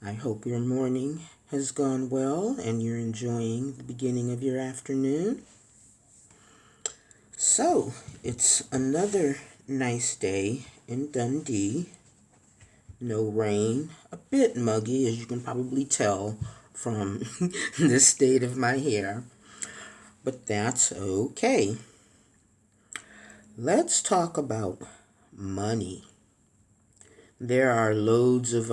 I hope your morning has gone well and you're enjoying the beginning of your afternoon. So, it's another nice day in Dundee. No rain, a bit muggy, as you can probably tell from the state of my hair, but that's okay. Let's talk about money. There are loads of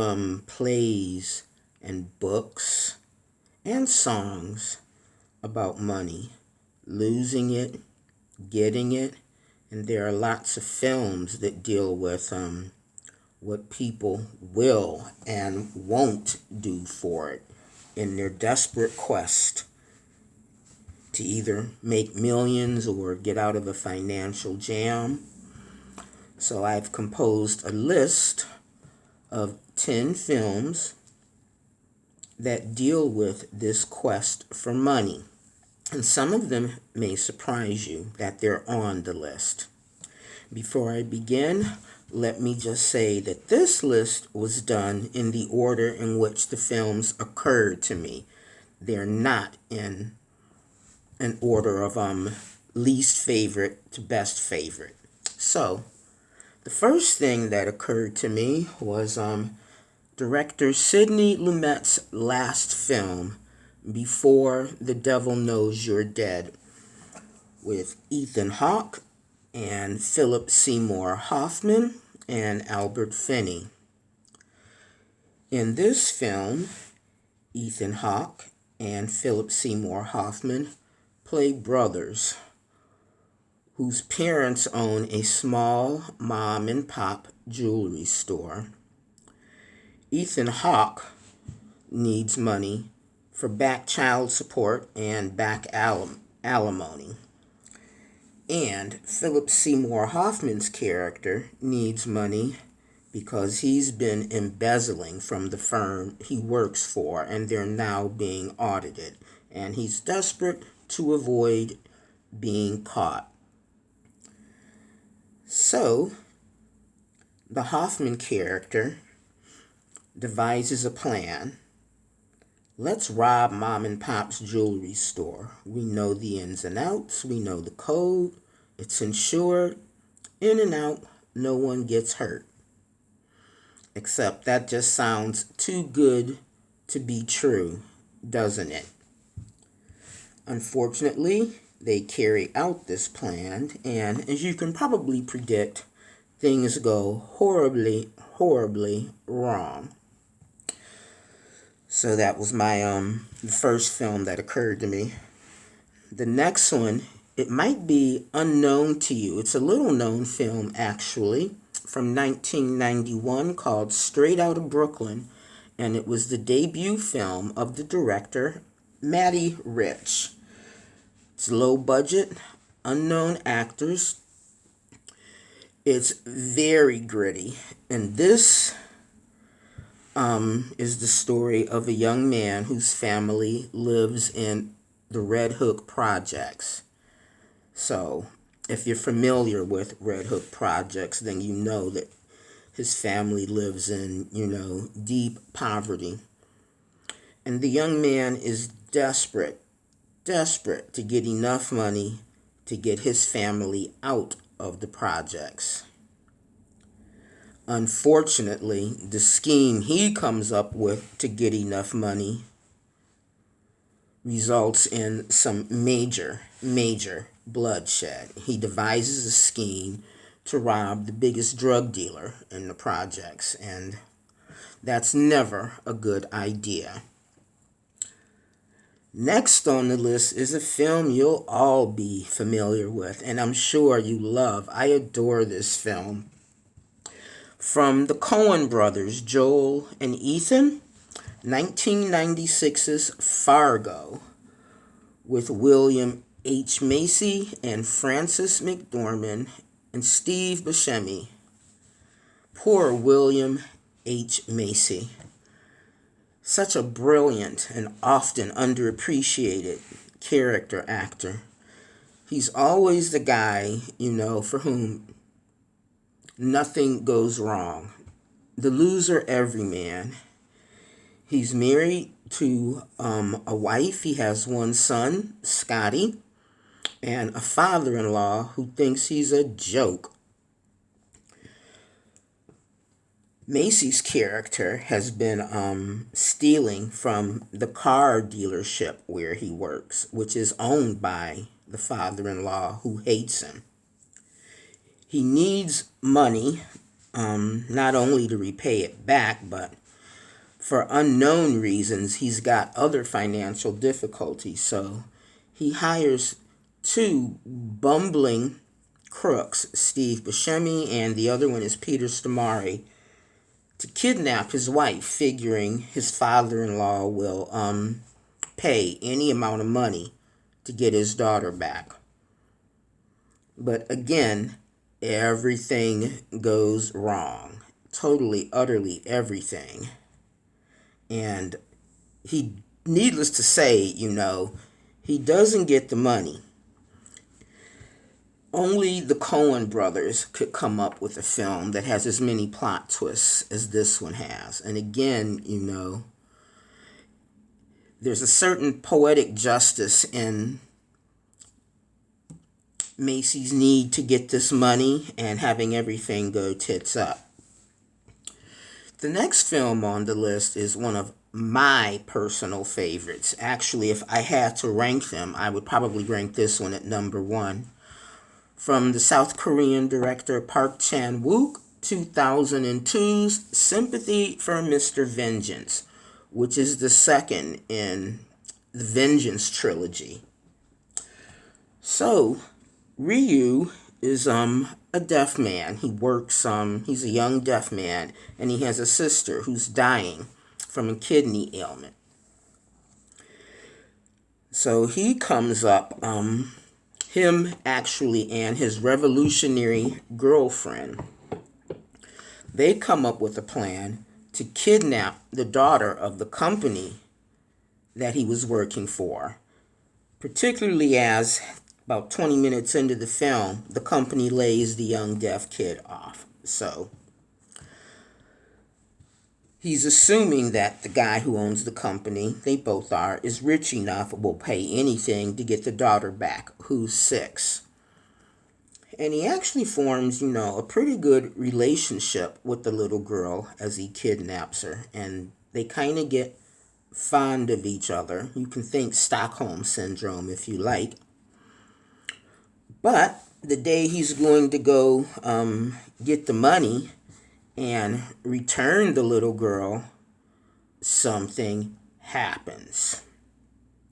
plays and books and songs about money, losing it, getting it, and there are lots of films that deal with what people will and won't do for it in their desperate quest to either make millions or get out of a financial jam. So I've composed a list of 10 films that deal with this quest for money. And some of them may surprise you that they're on the list. Before I begin, let me just say that this list was done in the order in which the films occurred to me. They're not in an order of least favorite to best favorite. So, the first thing that occurred to me was director Sidney Lumet's last film, Before the Devil Knows You're Dead, with Ethan Hawke and Philip Seymour Hoffman and Albert Finney. In this film, Ethan Hawke and Philip Seymour Hoffman play brothers whose parents own a small mom and pop jewelry store. Ethan Hawke needs money for back child support and back alimony. And Philip Seymour Hoffman's character needs money because he's been embezzling from the firm he works for and they're now being audited. And he's desperate to avoid being caught. So, the Hoffman character devises a plan. Let's rob mom and pop's jewelry store. We know the ins and outs. We know the code. It's insured. In and out. No one gets hurt. Except that just sounds too good to be true, doesn't it? Unfortunately, they carry out this plan, and as you can probably predict, things go horribly, horribly wrong. So that was my the first film that occurred to me. The next one, it might be unknown to you. It's a little known film actually from 1991 called Straight Outta Brooklyn, and it was the debut film of the director Matty Rich. It's low budget, unknown actors. It's very gritty, and this is the story of a young man whose family lives in the Red Hook Projects. So, if you're familiar with Red Hook Projects, then you know that his family lives in, deep poverty. And the young man is desperate to get enough money to get his family out of the projects. Unfortunately, the scheme he comes up with to get enough money results in some major bloodshed. He devises a scheme to rob the biggest drug dealer in the projects, and that's never a good idea. Next on the list is a film you'll all be familiar with, and I'm sure you love. I adore this film. From the Coen brothers, Joel and Ethan, 1996's Fargo, with William H. Macy and Frances McDormand and Steve Buscemi. Poor William H. Macy. Such a brilliant and often underappreciated character actor. He's always the guy, for whom nothing goes wrong. The loser everyman. He's married to a wife. He has one son, Scotty, and a father-in-law who thinks he's a joke. Macy's character has been stealing from the car dealership where he works, which is owned by the father-in-law who hates him. He needs money, not only to repay it back, but for unknown reasons, he's got other financial difficulties. So he hires two bumbling crooks, Steve Buscemi and the other one is Peter Stormare, to kidnap his wife, figuring his father-in-law will pay any amount of money to get his daughter back. But again, everything goes wrong. Totally, utterly everything. And needless to say, he doesn't get the money. Only the Coen brothers could come up with a film that has as many plot twists as this one has. And again, there's a certain poetic justice in Macy's need to get this money and having everything go tits up. The next film on the list is one of my personal favorites. Actually, if I had to rank them, I would probably rank this one at number 1. From the South Korean director Park Chan-wook, 2002's Sympathy for Mr. Vengeance, which is the second in the Vengeance trilogy. So, Ryu is a deaf man. He works, he's a young deaf man, and he has a sister who's dying from a kidney ailment. So he comes up, him actually and his revolutionary girlfriend, they come up with a plan to kidnap the daughter of the company that he was working for, particularly as about 20 minutes into the film, the company lays the young deaf kid off. So he's assuming that the guy who owns the company, they both are, is rich enough, will pay anything to get the daughter back, who's 6. And he actually forms, a pretty good relationship with the little girl as he kidnaps her. And they kind of get fond of each other. You can think Stockholm Syndrome if you like. But the day he's going to go get the money and return the little girl, something happens.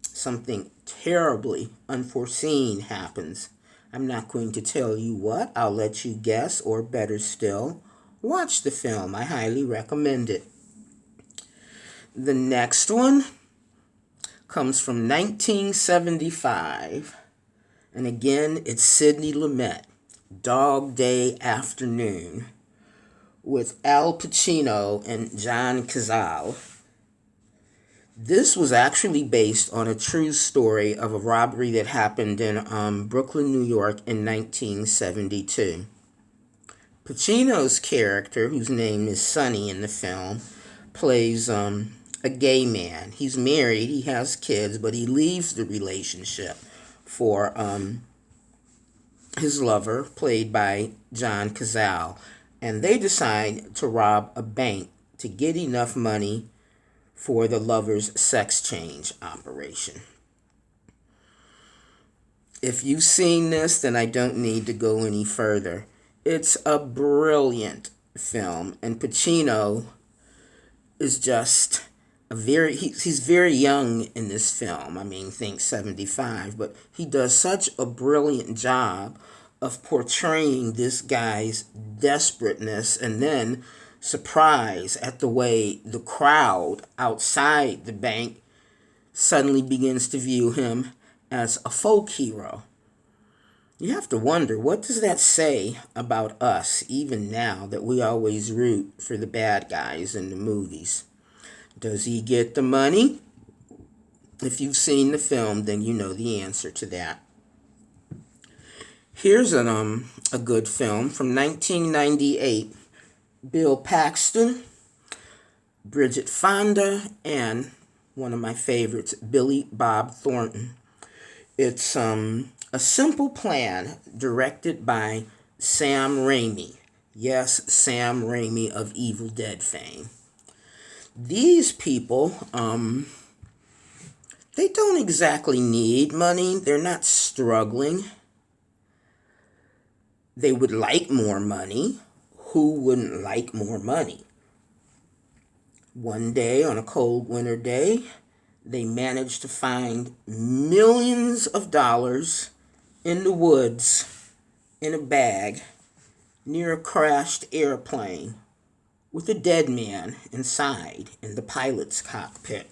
Something terribly unforeseen happens. I'm not going to tell you what. I'll let you guess, or better still, watch the film. I highly recommend it. The next one comes from 1975. And again, it's Sidney Lumet, Dog Day Afternoon, with Al Pacino and John Cazale. This was actually based on a true story of a robbery that happened in Brooklyn, New York in 1972. Pacino's character, whose name is Sonny in the film, plays a gay man. He's married, he has kids, but he leaves the relationship for his lover, played by John Cazale. And they decide to rob a bank to get enough money for the lover's sex change operation. If you've seen this, then I don't need to go any further. It's a brilliant film, and Pacino is just he's very young in this film. I mean, think 75, but he does such a brilliant job of portraying this guy's desperateness, and then surprise at the way the crowd outside the bank suddenly begins to view him as a folk hero. You have to wonder, what does that say about us, even now, that we always root for the bad guys in the movies? Does he get the money? If you've seen the film, then you know the answer to that. Here's a good film from 1998. Bill Paxton, Bridget Fonda, and one of my favorites, Billy Bob Thornton. It's a simple plan directed by Sam Raimi. Yes, Sam Raimi of Evil Dead fame. These people, they don't exactly need money. They're not struggling. They would like more money. Who wouldn't like more money? One day, on a cold winter day, they managed to find millions of dollars in the woods in a bag near a crashed airplane with a dead man inside in the pilot's cockpit.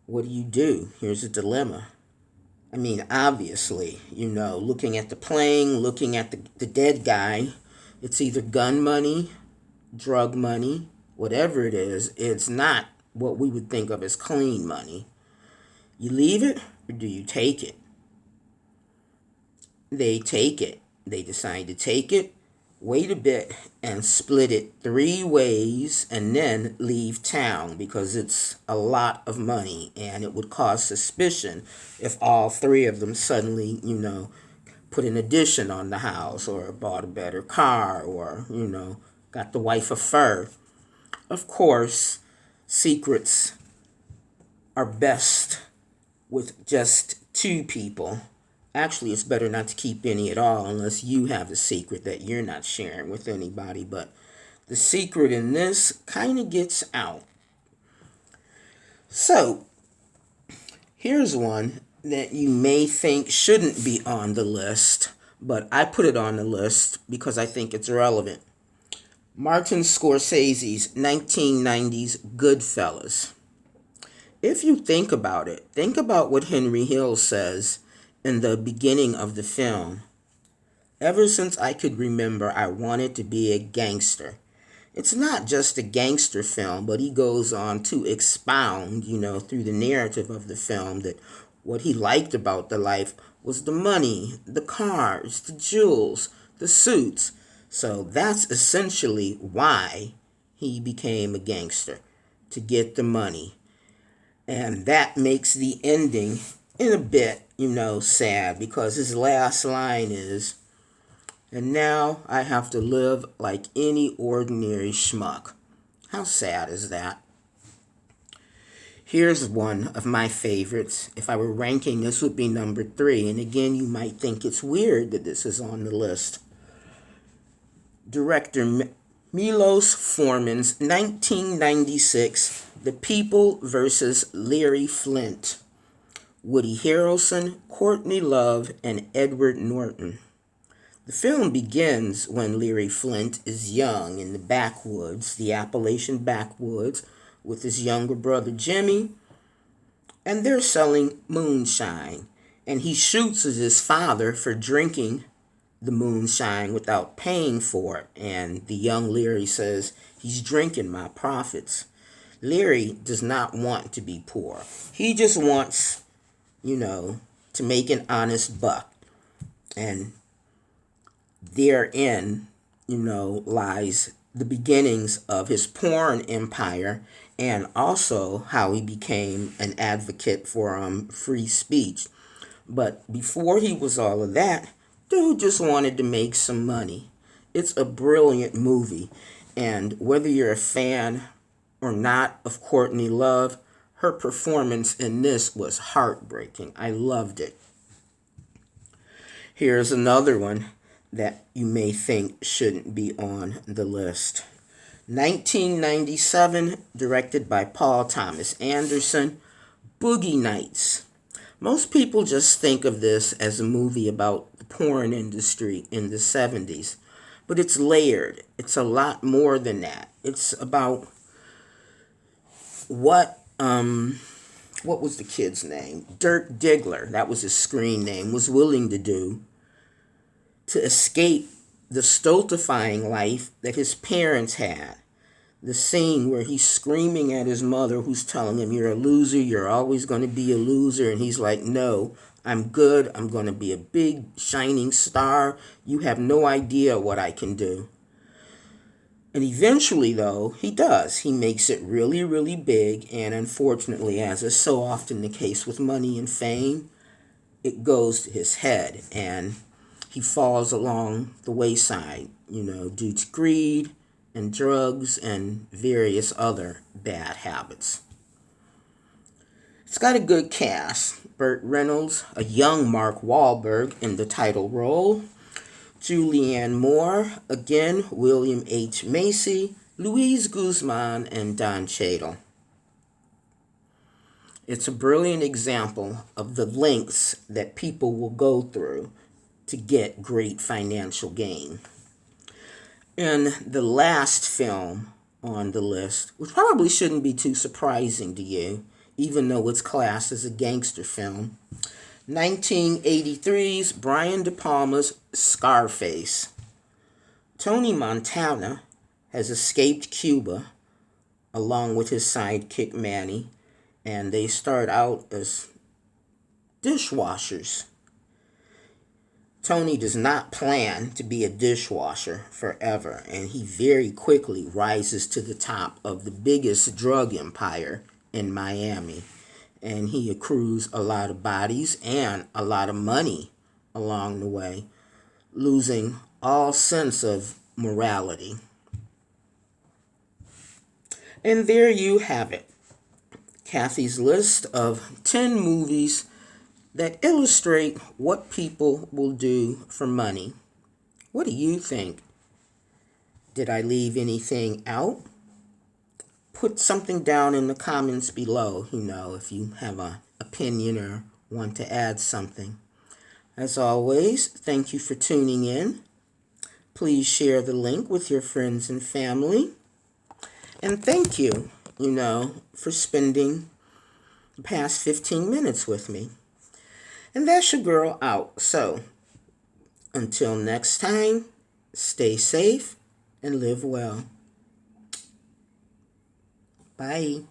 What do? Here's a dilemma. I mean, obviously, looking at the plane, looking at the dead guy, it's either gun money, drug money, whatever it is, it's not what we would think of as clean money. You leave it or do you take it? They take it. They decide to take it, wait a bit, and split it 3 ways, and then leave town because it's a lot of money and it would cause suspicion if all 3 of them suddenly, put an addition on the house or bought a better car or, got the wife a fur. Of course, secrets are best with just 2 people. Actually, it's better not to keep any at all unless you have a secret that you're not sharing with anybody. But the secret in this kind of gets out. So, here's one that you may think shouldn't be on the list, but I put it on the list because I think it's relevant. Martin Scorsese's 1990s Goodfellas. If you think about it, think about what Henry Hill says in the beginning of the film. Ever since I could remember, I wanted to be a gangster. It's not just a gangster film, but he goes on to expound, through the narrative of the film that what he liked about the life was the money, the cars, the jewels, the suits. So that's essentially why he became a gangster, to get the money. And that makes the ending in a bit, sad because his last line is, "And now I have to live like any ordinary schmuck." How sad is that? Here's one of my favorites. If I were ranking, this would be number 3. And again, you might think it's weird that this is on the list. Director Milos Forman's 1996 The People vs. Larry Flint. Woody Harrelson, Courtney Love, and Edward Norton. The film begins when Larry Flint is young in the backwoods, the Appalachian backwoods, with his younger brother Jimmy, and they're selling moonshine. And he shoots at his father for drinking the moonshine without paying for it. And the young Larry says, "He's drinking my profits." Larry does not want to be poor. He just wants, to make an honest buck. And therein, lies the beginnings of his porn empire and also how he became an advocate for free speech. But before he was all of that, dude just wanted to make some money. It's a brilliant movie. And whether you're a fan or not of Courtney Love, her performance in this was heartbreaking. I loved it. Here's another one that you may think shouldn't be on the list. 1997, directed by Paul Thomas Anderson, Boogie Nights. Most people just think of this as a movie about the porn industry in the 70s, but it's layered. It's a lot more than that. It's about what was the kid's name? Dirk Diggler, that was his screen name, was willing to do to escape the stultifying life that his parents had. The scene where he's screaming at his mother who's telling him, "You're a loser, you're always going to be a loser." And he's like, "No, I'm good. I'm going to be a big shining star. You have no idea what I can do." And eventually, though, he does. He makes it really, really big. And unfortunately, as is so often the case with money and fame, it goes to his head. And he falls along the wayside, due to greed and drugs and various other bad habits. It's got a good cast. Burt Reynolds, a young Mark Wahlberg in the title role. Julianne Moore, again, William H. Macy, Luis Guzman, and Don Cheadle. It's a brilliant example of the lengths that people will go through to get great financial gain. And the last film on the list, which probably shouldn't be too surprising to you, even though it's classed as a gangster film, 1983's Brian De Palma's Scarface. Tony Montana has escaped Cuba along with his sidekick Manny, and they start out as dishwashers. Tony does not plan to be a dishwasher forever, and he very quickly rises to the top of the biggest drug empire in Miami. And he accrues a lot of bodies and a lot of money along the way, losing all sense of morality. And there you have it. Kathy's list of 10 movies that illustrate what people will do for money. What do you think? Did I leave anything out? Put something down in the comments below, if you have an opinion or want to add something. As always, thank you for tuning in. Please share the link with your friends and family. And thank you, for spending the past 15 minutes with me. And that's your girl out. So, until next time, stay safe and live well. Bye.